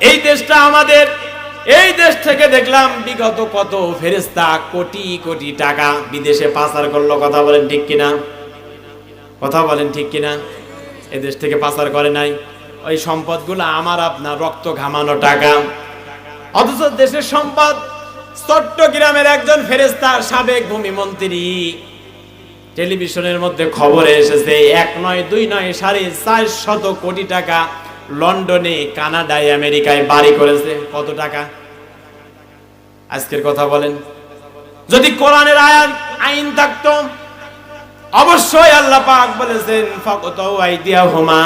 এই দেশটা আমাদের, এই দেশ থেকে দেখলাম বিগত কত ফেরেশতা কোটি কোটি টাকা বিদেশে পাচার করলো। কথা বলেন ঠিক কিনা? কথা বলেন ঠিক কিনা? এই দেশ থেকে পাচার করে নাই। ওই সম্পদগুলো আমার আপনার রক্ত ঘামানো টাকা। অথচ দেশের সম্পদ চট্টগ্রামের একজন ফেরেশতার সাবেক ভূমিমন্ত্রী টেলিভিশনের মধ্যে খবরে এসেছে, 1 নয় 2 নয় 450 কোটি টাকা লন্ডনে, কানাডায়, আমেরিকায় বাড়ি করেছে। কত টাকা? আজকের কথা বলেন। যদি কোরআনের আইন থাকতো, অবশ্যই আল্লাহ পাক বলেছেন ফাকাতাউ আইদিয়াহুমা,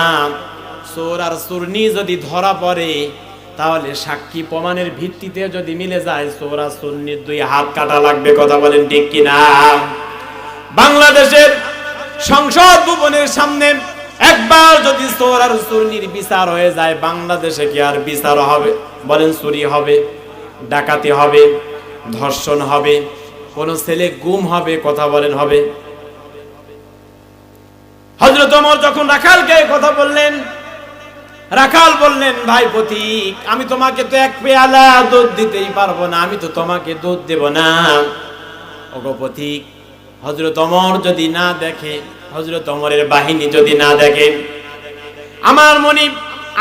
চোর আর চোরনি যদি ধরা পড়ে তাহলে সাক্ষী প্রমাণের ভিত্তিতে যদি মিলে যায়, চোর আর চোরনির 2 হাত কাটা লাগবে। কথা বলেন ঠিক কিনা? বাংলাদেশের সংসদ ভবনের সামনে একবার যদি চোর আর চোরনির বিচার হয়ে যায়, বাংলাদেশে কি আর বিচার হবে? বলেন, চুরি হবে, ডাকাতি হবে, ধর্ষণ হবে, কোন ছেলে গুম হবে? কথা বলেন, হবে? হযরত ওমর যখন রাখালকে কথা বললেন, রাখাল বললেন, ভাই পথিক, আমি তোমাকে তো 1 পেয়ালা দুধ দিতেই পারবো না, আমি তো তোমাকে দুধ দেব না। ওগো পথিক, হযরত ওমর যদি না দেখে, হযরত ওমরের বাহিনী যদি না দেখে, আমার মনিব,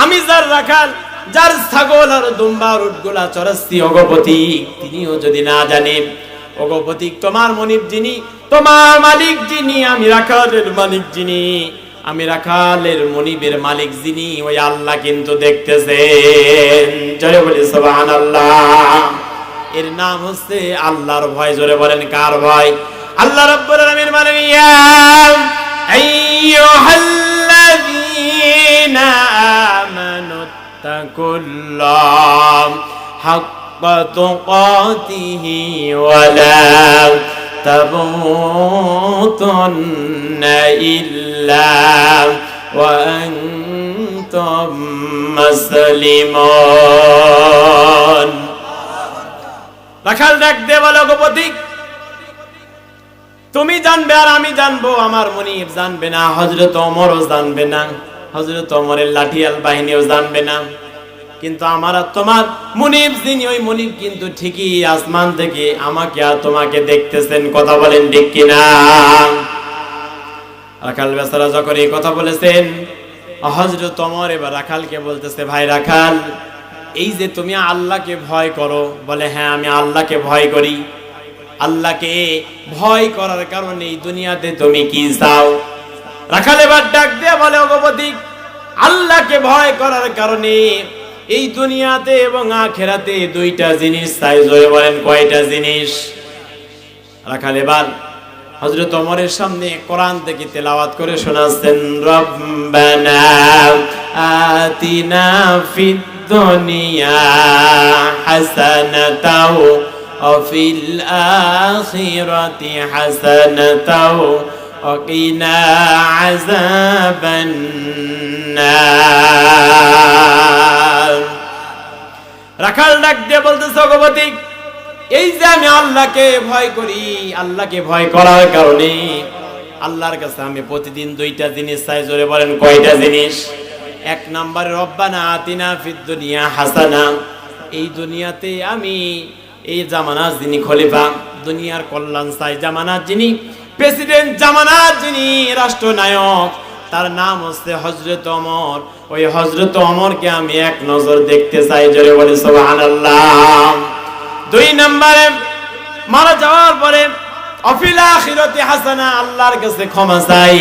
আমি যার রাখাল, যার ছাগল আর দুম্বা উটগুলা চড়াচ্ছি, ওগো পথিক, তিনিও যদি না জানেন, ওগো পথিক, তোমার মনিব যিনি, তোমার মালিক যিনি, আমি রাখালের মালিক যিনি, আমি রাখালের মনিবের মালিক যিনি, ওই আল্লাহ কিন্তু দেখতেছেন। জয় বলি সুবহানাল্লাহ। এর নাম হচ্ছে আল্লাহর ভয়। জোরে বলেন, কার ভয়? আল্লাহ রাব্বুল আলামিন বলেন, ইয়া আইয়ুহাল্লাযীনা আমানু তাকুল্লাহ হাক্কা তুকাতিহি ওয়া লা তামুতুন্না ইল্লা ওয়া আনতুম মুসলিমুন। রাখাল ডাক দিয়ে বলো, গো পথিক, তুমি জানবে আর আমি জানবো, আমার মনিব জানবে না, হযরত ওমরও জানবে না, হযরত ওমরের লাঠিয়াল বাহিনীও জানবে না, কিন্তু আমার আর তোমার মনিব যিনি, ওই মনিব কিন্তু ঠিকই আসমান থেকে আমাকে আর তোমাকে দেখতেছেন। কথা বলেন ঠিক কিনা? রাখাল বেচারা যখন এই কথা বলেছেন, হযরত ওমর এবার রাখালকে বলতেছে, ভাই রাখাল, এই যে তুমি আল্লাহকে ভয় করো, বলে হ্যাঁ আমি আল্লাহকে ভয় করি। আল্লাহকে ভয় করার কারণে এই দুনিয়াতে তুমি কি চাও? রাখাল এবার ডাক দিয়ে বলে, ওগো পথিক, আল্লাহকে ভয় করার কারণে এই দুনিয়াতে এবং আখিরাতে 2টা জিনিস চাই। জোরে বলেন, কয়টা জিনিস? রাখাল এবার হযরত ওমরের সামনে কোরআন থেকে তেলাওয়াত করে শোনাচ্ছেন, রব্বানা আতিনা ফিদ দুনিয়া হাসানাতাও ওয়া ফিল আখিরাতি হাসানাতাও ওয়া কিনা আযাবান নার। রাখাল ডাক দিয়ে বলতেছে, ওগো পথিক, এই যে আমি আল্লাহকে ভয় করি, আল্লাহকে ভয় করার কারণে আল্লাহর কাছে আমি প্রতিদিন 2টা জিনিস চাই। জোরে বলেন, কয়টা জিনিস? 1 নম্বরে রব্বানা আতিনা ফিদ দুনিয়া হাসানা, এই দুনিয়াতে আমি এই জামানার যিনি খলিফা, দুনিয়ার কল্যাণ চাই, জামানার যিনি প্রেসিডেন্ট, জামানার যিনি রাষ্ট্রনায়ক, তার নাম হচ্ছে হযরত ওমর। ওই হযরত ওমরকে আমি 1 নজর দেখতে চাই। জোরে বলি সুবহানাল্লাহ। 2 নম্বরে মারা যাওয়ার পরে অফিল আখিরাতি হাসানা, আল্লাহর কাছে ক্ষমা চাই,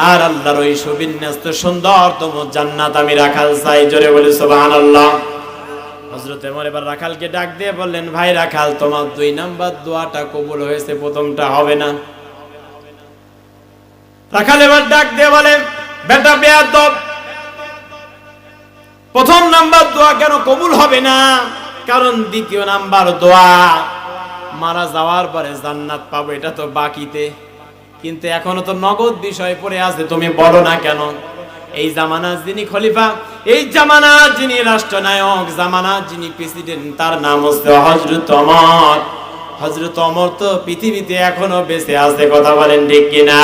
আর আল্লাহর ওই সুবিন্যস্ত সুন্দরতম জান্নাত আমি রাখাল চাই। জোরে বলি সুবহানাল্লাহ। হযরত ওমর এবার রাখালকে ডাক দিয়ে বললেন, ভাই রাখাল, তোমার 2 নাম্বার দোয়াটা কবুল হয়েছে, প্রথমটা হবে না। রাখাল এবার ডাক দিয়ে বলে, বেটা বেয়াদব, প্রথম নাম্বার দোয়া কেন কবুল হবে না? কারণ 2য় নাম্বার দোয়া, মারা যাওয়ার পরে জান্নাত পাবো, এটা তো বাকিতে, কিন্তু এখনো তো নগদ বিষয় পড়ে আছে, তুমি বলো না কেন? এই জামানার যিনি খলিফা, এই জামানার যিনি রাষ্ট্রনায়ক, জামানার যিনি প্রেসিডেন্ট, তার নাম হচ্ছে হযরত ওমর। হযরত ওমর তো পৃথিবীতে এখনো বেঁচে আছে। কথা বলেন ঠিক কিনা?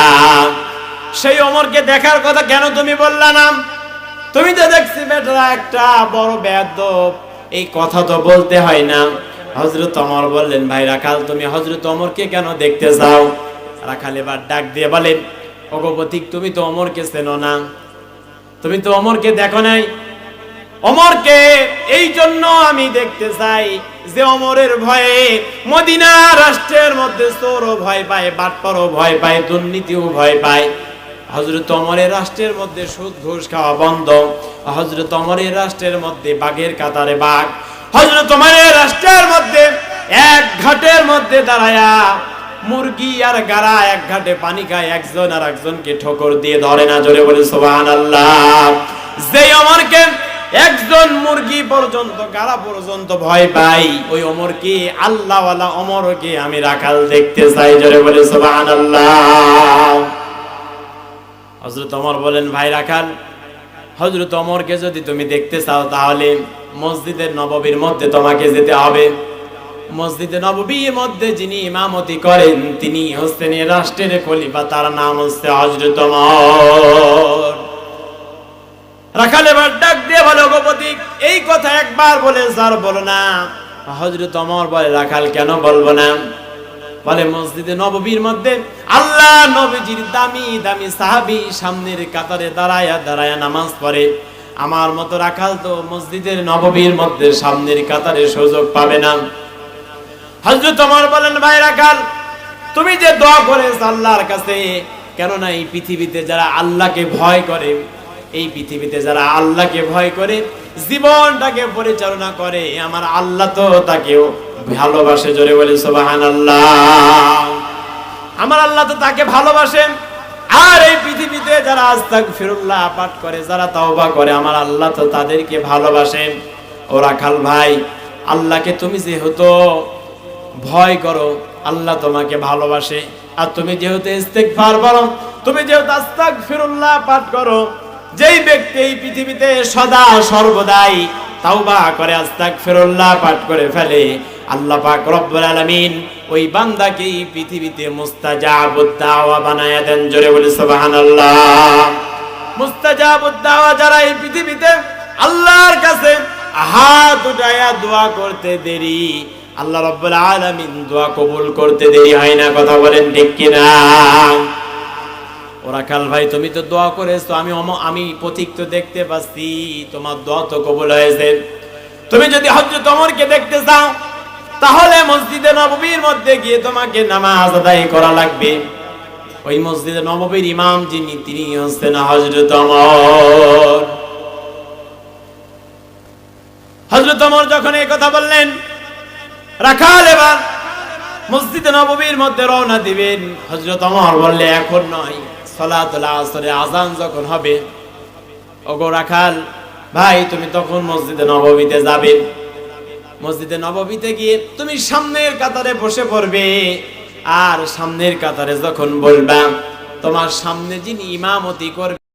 সেই ওমরকে দেখার কথা কেন তুমি বললা না? তুমি তো দেখছি বেটা একটা বড় বেয়াদব, এই কথা তো বলতে হয় না। হযরত ওমর বললেন, ভাই রাখাল তুমি হযরত ওমরকে কেন দেখতে যাও? রাখাল এবার ডাক দিয়ে বলেন, ওগো পথিক তুমি তো ওমরকে চেনো না, তুমি তো ওমরকে দেখো নাই। ওমরকে এই জন্য আমি দেখতে চাই যে ওমরের ভয়ে মদিনা রাষ্ট্রের মধ্যে চোরও ভয় পায়, বাটপারও ভয় পায়, দুর্নীতিও ভয় পায়। হযরত ওমরের রাষ্ট্রের মধ্যে সুদ ঘুষ খাওয়া বন্ধ। হযরত ওমরের রাষ্ট্রের মধ্যে বাঘের কাতারে বাঘ। হযরত ওমরের রাষ্ট্রের মধ্যে এক ঘাটের মধ্যে দাঁড়ায়া মুরগি আর গাড়া এক ঘাটে পানি খায়, একজন আর একজনকে ঠোকর দিয়ে ধরে না। জোরে বলে সুবহানাল্লাহ। যে ওমরকে একজন মুরগি পর্যন্ত গাড়া পর্যন্ত ভয় পাই, ওই ওমরকে আল্লাহওয়ালা ওমরকে আমি রাখাল দেখতে চাই। জোরে বলে সুবহানাল্লাহ। হযরত ওমর বলেন, ভাই রাখাল হযরত ওমরকে যদি তুমি দেখতে চাও তাহলে মসজিদে নববীর মধ্যে তোমাকে যেতে হবে। মসজিদে নববীর মধ্যে যিনি ইমামতি করেন তিনি হচ্ছেন এই রাষ্ট্রের খলিফা, তার নাম হচ্ছে হযরত ওমর। রাখাল এবার ডাক দিয়ে বলে, ওগো পথিক এই কথা একবার বলে স্যার বলো না। হযরত ওমর বলে, রাখাল কেন বলবো না? বলে, মসজিদে নববীর মধ্যে আল্লাহ নবীজির দামি দামি সাহাবী সামনের কাতারে দাঁড়ায়া দাঁড়ায়া নামাজ পড়ে। আমার মতো রাখাল তো মসজিদের নববীর মধ্যে সামনের কাতারে সুযোগ পাবে না। হযরত ওমর বলেন, ভাই রাখাল তুমি যে দোয়া করেছ আল্লাহর কাছে, কেননা এই পৃথিবীতে যারা আল্লাহকে ভয় করে, এই পৃথিবীতে যারা আল্লাহকে ভয় করে জীবনটাকে পরিচালনা করে, আমার আল্লাহ তো তাকেও ভালোবাসে। জোরে বলে সুবহানাল্লাহ। আমার আল্লাহ তো তাকে ভালোবাসেন। আর এই পৃথিবীতে যারা আস্তাগফিরুল্লাহ পাঠ করে, যারা তাওবা করে, আমার আল্লাহ তো তাদেরকে ভালোবাসেন। ও রাখাল ভাই, আল্লাহকে তুমি যেহেতু ভয় করো আল্লাহ তোমাকে ভালোবাসে, আর তুমি যেহেতু ইস্তিগফার করো, তুমি যেহেতু আস্তাগফিরুল্লাহ পাঠ করো, যেই ব্যক্তি এই পৃথিবীতে সদা সর্বদাই তাওবা করে আস্তাগফিরুল্লাহ পাঠ করে ফেলে, আল্লাহ পাক রব্বুল আলামিন ওই বান্দাকে এই পৃথিবীতে মুস্তাজাবুদ দাওয়া বানায়া দেন। জোরে বলে সুবহানাল্লাহ। মুস্তাজাবুদ দাওয়া যারা এই পৃথিবীতে আল্লাহর কাছে হাত উঠায়া দোয়া করতে দেরি, আল্লাহ রব্বুল আলামিন দোয়া কবুল করতে দেরি হয় না। কথা বলেন ঠিক কিনা? ওরা কাল ভাই তুমি তো দোয়া করেছো, আমি পথিক তো দেখতে পাচ্ছি তোমার দোয়া তো কবুল হয়েছে। তুমি যদি হযরত ওমরকে দেখতে চাও তাহলে মসজিদে নববীর মধ্যে গিয়ে তোমাকে নামাজ আদায় করা লাগবে। ওই মসজিদে নববীর ইমাম যিনি তিনি হচ্ছেন হযরত ওমর। হযরত ওমর যখন এই কথা বললেন, রাখাল এবার মসজিদে নববীর মধ্যে রওনা দিবেন। হযরত ওমর বললে, এখন নয়, সালাতুল আসরে আযান যখন হবে। ওগো রাখাল ভাই তুমি তখন মসজিদে নববীতে যাবে। মসজিদে নববীতে গিয়ে তুমি সামনের কাতারে বসে পড়বে, আর সামনের কাতারে যখন বলবা তোমার সামনে যিনি ইমামতি করবে